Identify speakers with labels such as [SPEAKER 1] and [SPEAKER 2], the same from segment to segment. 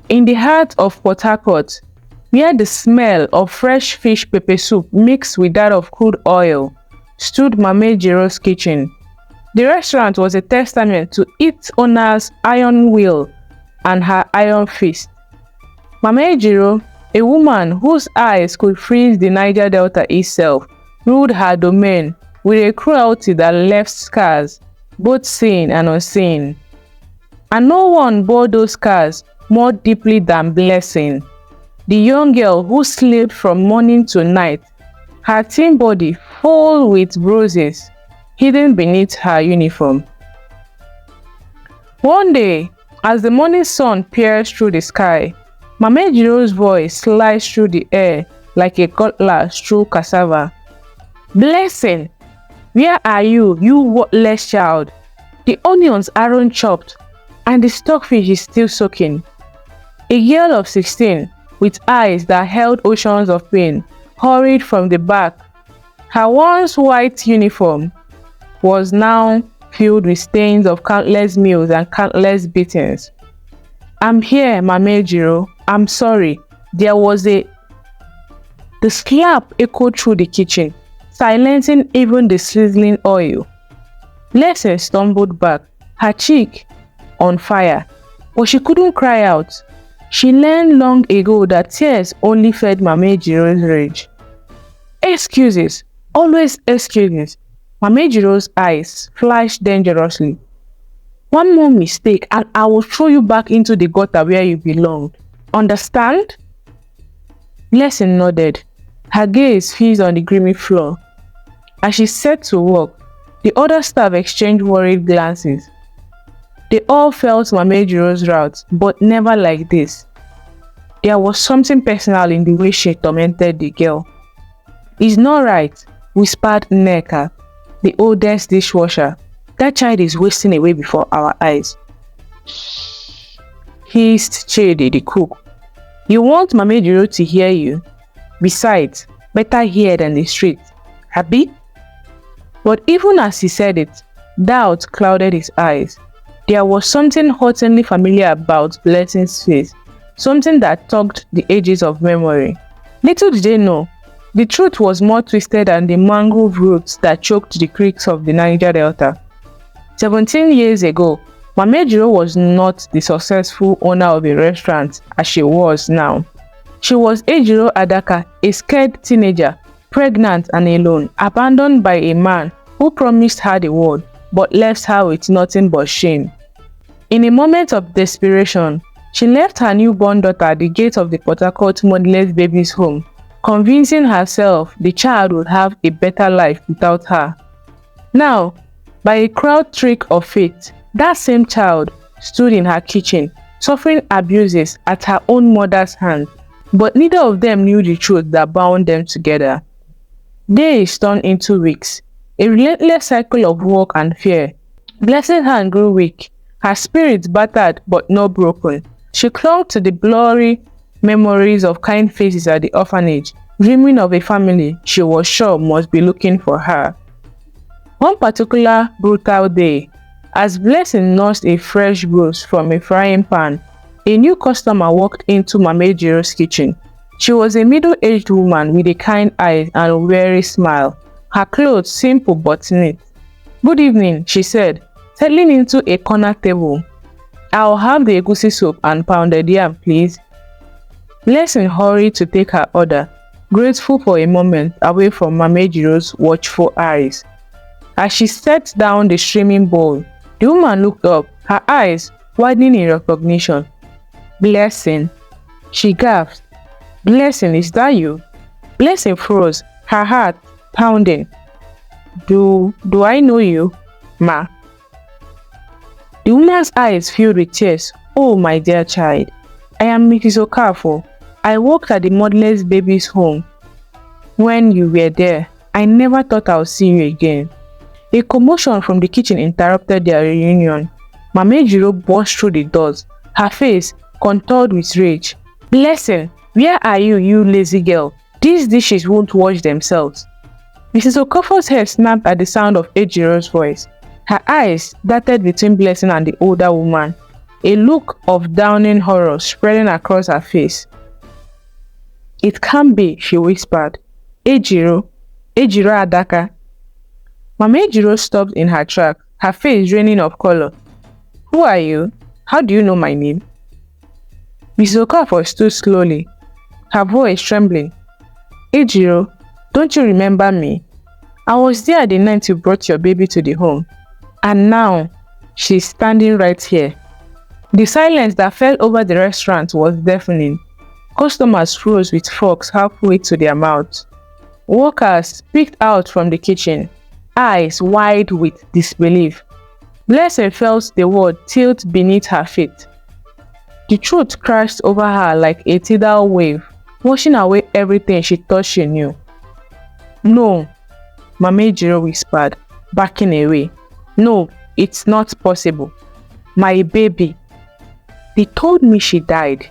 [SPEAKER 1] In the heart of Port Harcourt, where the smell of fresh fish pepper soup mixed with that of crude oil, stood Mama Ejiro's kitchen. The restaurant was a testament to its owner's iron will and her iron fist. Mama Ejiro, a woman whose eyes could freeze the Niger Delta itself, ruled her domain with a cruelty that left scars, both seen and unseen. And no one bore those scars more deeply than Blessing, the young girl who slaved from morning to night, her thin body full with bruises hidden beneath her uniform. One day, as the morning sun pierced through the sky, Mama Ejiro's voice sliced through the air like a cutlass through cassava. "Blessing, where are you, you worthless child? The onions aren't chopped, and the stockfish is still soaking." A girl of 16, with eyes that held oceans of pain, hurried from the back. Her once white uniform was now filled with stains of countless meals and countless beatings. "I'm here, Mama Ejiro. I'm sorry." The slap echoed through the kitchen, silencing even the sizzling oil. Blessing stumbled back, her cheek on fire, but she couldn't cry out. She learned long ago that tears only fed Mama Ejiro's rage. "Excuses, always excuses." Mama Ejiro's eyes flashed dangerously. "One more mistake and I will throw you back into the gutter where you belonged. Understand?" Blessing nodded, her gaze fixed on the grimy floor. As she set to work, the other staff exchanged worried glances. They all felt Mama Ejiro's wrath, but never like this. There was something personal in the way she tormented the girl. "It's not right," whispered Nneka, the oldest dishwasher. "That child is wasting away before our eyes." Hissed Chidi, the cook. "You want Mama Ejiro to hear you? Besides, better here than the street, Abi?" But even as he said it, doubt clouded his eyes. There was something hauntingly familiar about Blessing's face, something that tugged the edges of memory. Little did they know, the truth was more twisted than the mangrove roots that choked the creeks of the Niger Delta. 17 years ago, Mama Ejiro was not the successful owner of a restaurant as she was now. She was Ejiro Adaka, a scared teenager, pregnant and alone, abandoned by a man who promised her the world, but left her with nothing but shame. In a moment of desperation, she left her newborn daughter at the gate of the Port Harcourt motherless baby's home, convincing herself the child would have a better life without her. Now, by a cruel trick of fate, that same child stood in her kitchen, suffering abuses at her own mother's hands, but neither of them knew the truth that bound them together. Days turned into weeks, a relentless cycle of work and fear. Blessing's hand grew weak, her spirit battered but not broken. She clung to the blurry memories of kind faces at the orphanage, dreaming of a family she was sure must be looking for her. One particular brutal day, as Blessing nursed a fresh bruise from a frying pan, a new customer walked into Mama Ejiro's kitchen. She was a middle-aged woman with a kind eye and a weary smile, her clothes simple but neat. "Good evening," she said, settling into a corner table. "I'll have the egusi soup and pounded yam, please." Blessing hurried to take her order, grateful for a moment away from Mama Ejiro's watchful eyes. As she set down the streaming bowl, the woman looked up, her eyes widening in recognition. "Blessing," she gasped. "Blessing, is that you?" Blessing froze, her heart pounding. Do I know you, Ma?" The woman's eyes filled with tears. "Oh, my dear child, I am Mrs. Okafor. I worked at the motherless baby's home when you were there. I never thought I would see you again." A commotion from the kitchen interrupted their reunion. Mama Ejiro burst through the doors, her face contoured with rage. "Blessing, where are you, you lazy girl? These dishes won't wash themselves." Mrs. Okafor's head snapped at the sound of Ejiro's voice. Her eyes darted between Blessing and the older woman. a look of downing horror spreading across her face. "It can't be," she whispered. "Ejiro, Ejiro Adaka." Mama Ejiro stopped in her tracks, her face draining of color. "Who are you? How do you know my name?" Mrs. Okafor stood slowly, her voice trembling. "Ejiro, don't you remember me? I was there the night you brought your baby to the home. And now, she's standing right here." The silence that fell over the restaurant was deafening. Customers froze with forks halfway to their mouths. Workers peeked out from the kitchen, eyes wide with disbelief. Blessing felt the world tilt beneath her feet. The truth crashed over her like a tidal wave, washing away everything she thought she knew. "No," Mama Ejiro whispered, backing away. "No, it's not possible. My baby. They told me she died."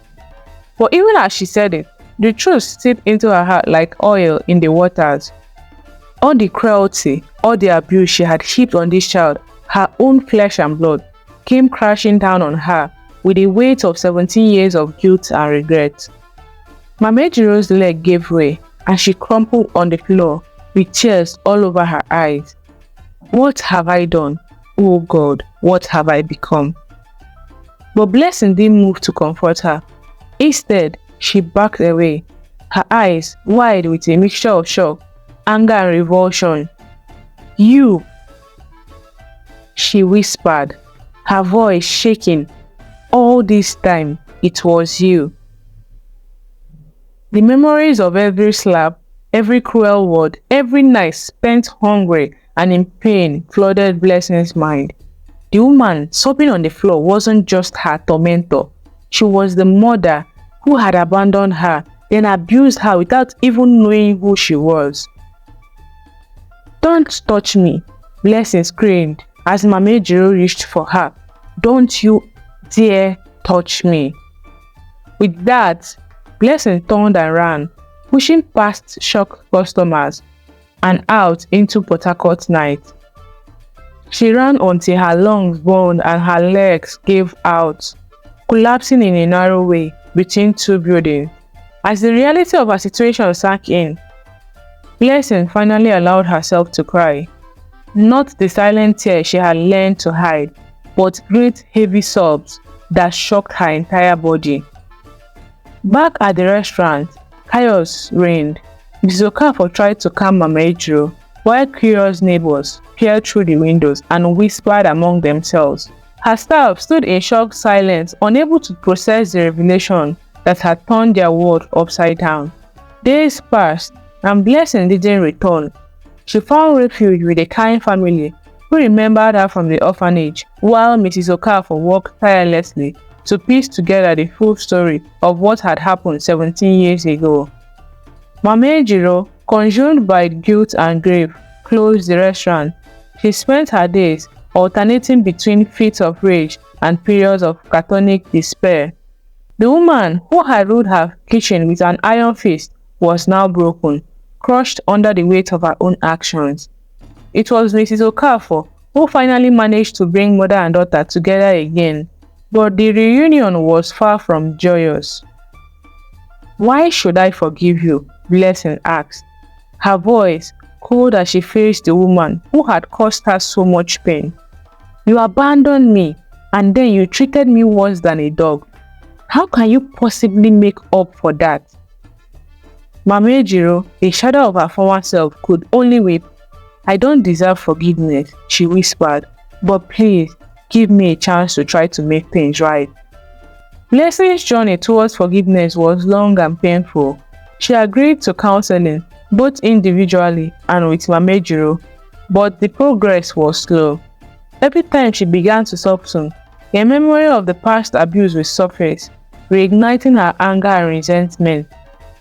[SPEAKER 1] But even as she said it, the truth seeped into her heart like oil in the waters. All the cruelty, all the abuse she had heaped on this child, her own flesh and blood, came crashing down on her with the weight of 17 years of guilt and regret. Mama Ejiro's leg gave way and she crumpled on the floor with tears all over her eyes. What have I done? Oh God, what have I become? But Blessing didn't move to comfort her. Instead, she backed away, her eyes wide with a mixture of shock, anger and revulsion. "You," she whispered, her voice shaking. "All this time, it was you." The memories of every slap, every cruel word, every night spent hungry and in pain flooded Blessing's mind. The woman sobbing on the floor wasn't just her tormentor. She was the mother who had abandoned her, then abused her without even knowing who she was. "Don't touch me," Blessing screamed as Mama Ejiro reached for her. "Don't you dare touch me." With that, Blessing turned and ran, pushing past shocked customers and out into Port Harcourt night. She ran until her lungs burned and her legs gave out, collapsing in a narrow way between two buildings. As the reality of her situation sank in, Blessing finally allowed herself to cry. Not the silent tears she had learned to hide, but great heavy sobs that shocked her entire body. Back at the restaurant, chaos reigned. Mrs. Okafor tried to calm Mama Ejiro, while curious neighbors peered through the windows and whispered among themselves. Her staff stood in shocked silence, unable to process the revelation that had turned their world upside down. Days passed, and Blessing didn't return. She found refuge with a kind family who remembered her from the orphanage, while Mrs. Okafor worked tirelessly to piece together the full story of what had happened 17 years ago. Mama Ejiro, consumed by guilt and grief, closed the restaurant. She spent her days alternating between fits of rage and periods of catatonic despair. The woman who had ruled her kitchen with an iron fist was now broken, crushed under the weight of her own actions. It was Mrs. Okafor who finally managed to bring mother and daughter together again, but the reunion was far from joyous. "Why should I forgive you?" Blessing asked, her voice cold as she faced the woman who had caused her so much pain. "You abandoned me, and then you treated me worse than a dog. How can you possibly make up for that?" Mama Ejiro, a shadow of her former self, could only weep. "I don't deserve forgiveness," she whispered, "but please, give me a chance to try to make things right." Blessing's journey towards forgiveness was long and painful. She agreed to counseling, both individually and with Mama Ejiro, but the progress was slow. Every time she began to soften, a memory of the past abuse would surface, reigniting her anger and resentment.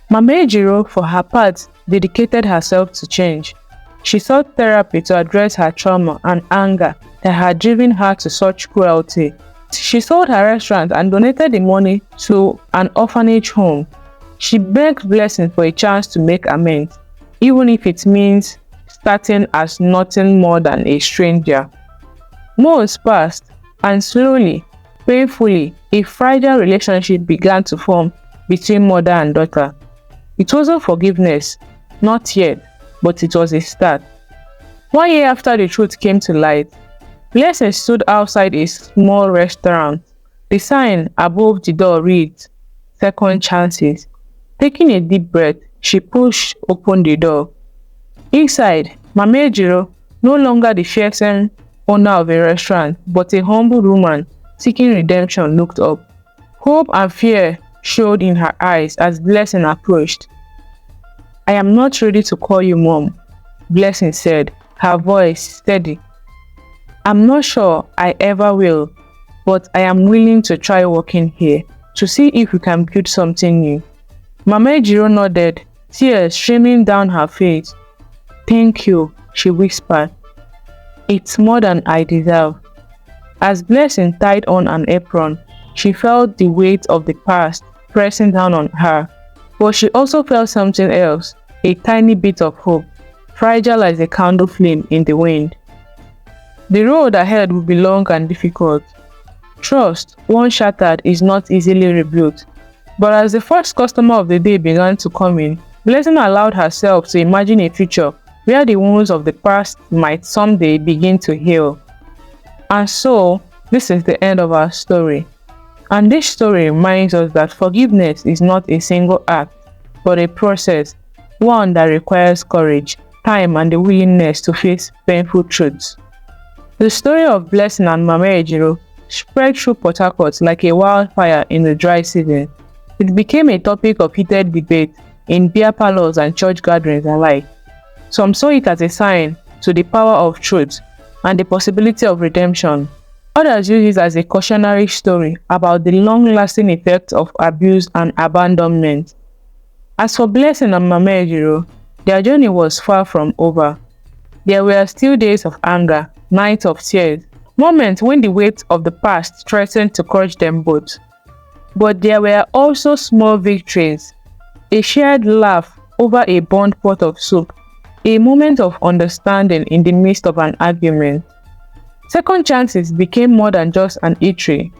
[SPEAKER 1] Mama Ejiro, for her part, dedicated herself to change. She sought therapy to address her trauma and anger that had driven her to such cruelty. She sold her restaurant and donated the money to an orphanage home. She begged Blessing for a chance to make amends, even if it means starting as nothing more than a stranger. Months passed, and slowly, Painfully, a fragile relationship began to form between mother and daughter. It wasn't forgiveness, not yet, but it was a start. 1 year after the truth came to light, Blessing stood outside a small restaurant. The sign above the door reads, "Second Chances." Taking a deep breath, she pushed open the door. Inside, Mama Ejiro, no longer the fearsome owner of a restaurant, but a humble woman seeking redemption, looked up. Hope and fear showed in her eyes as Blessing approached. "I am not ready to call you mom," Blessing said, her voice steady. "I'm not sure I ever will, but I am willing to try working here to see if we can build something new." Mama Ejiro nodded, tears streaming down her face. "Thank you," she whispered. "It's more than I deserve." As Blessing tied on an apron, she felt the weight of the past pressing down on her, but she also felt something else, a tiny bit of hope, fragile as a candle flame in the wind. The road ahead would be long and difficult. Trust, once shattered, is not easily rebuilt. But as the first customer of the day began to come in, Blessing allowed herself to imagine a future where the wounds of the past might someday begin to heal. And so, this is the end of our story. And this story reminds us that forgiveness is not a single act, but a process, one that requires courage, time, and the willingness to face painful truths. The story of Blessing and Mama Ejiro spread through Port Harcourt like a wildfire in the dry season. It became a topic of heated debate in beer parlors and church gatherings alike. Some saw it as a sign to the power of truth and the possibility of redemption. Others used it as a cautionary story about the long-lasting effects of abuse and abandonment. As for Blessing and Mama Ejiro, their journey was far from over. There were still days of anger, nights of tears, moments when the weight of the past threatened to crush them both. But there were also small victories, a shared laugh over a burnt pot of soup, a moment of understanding in the midst of an argument. Second Chances became more than just an eatery.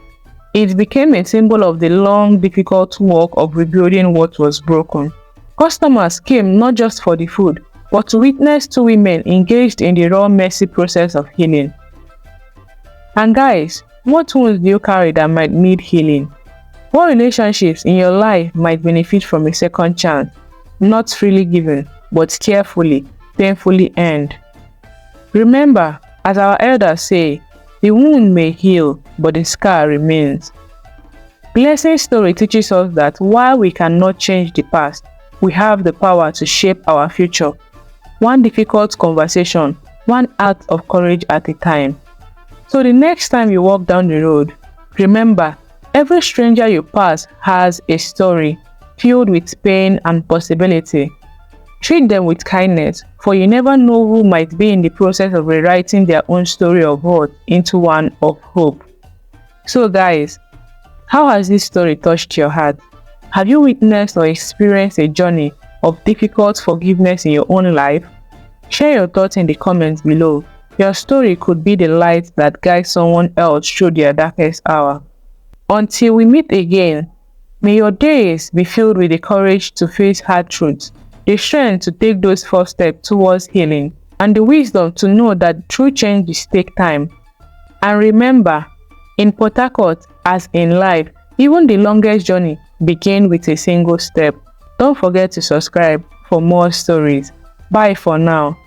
[SPEAKER 1] It became a symbol of the long, difficult work of rebuilding what was broken. Customers came not just for the food, but to witness two women engaged in the raw, messy process of healing. And guys, what wounds do you carry that might need healing? What relationships in your life might benefit from a second chance, not freely given, but carefully, painfully earned? Remember, as our elders say, the wound may heal, but the scar remains. Blessing's story teaches us that while we cannot change the past, we have the power to shape our future. One difficult conversation, one act of courage at a time. So the next time you walk down the road, remember, every stranger you pass has a story filled with pain and possibility. Treat them with kindness, for you never know who might be in the process of rewriting their own story of hurt into one of hope. So guys, how has this story touched your heart? Have you witnessed or experienced a journey of difficult forgiveness in your own life? Share your thoughts in the comments below. Your story could be the light that guides someone else through their darkest hour. Until we meet again, may your days be filled with the courage to face hard truths, the strength to take those first steps towards healing, and the wisdom to know that true changes take time. And remember, in Port Harcourt, as in life, even the longest journey begins with a single step. Don't forget to subscribe for more stories. Bye for now.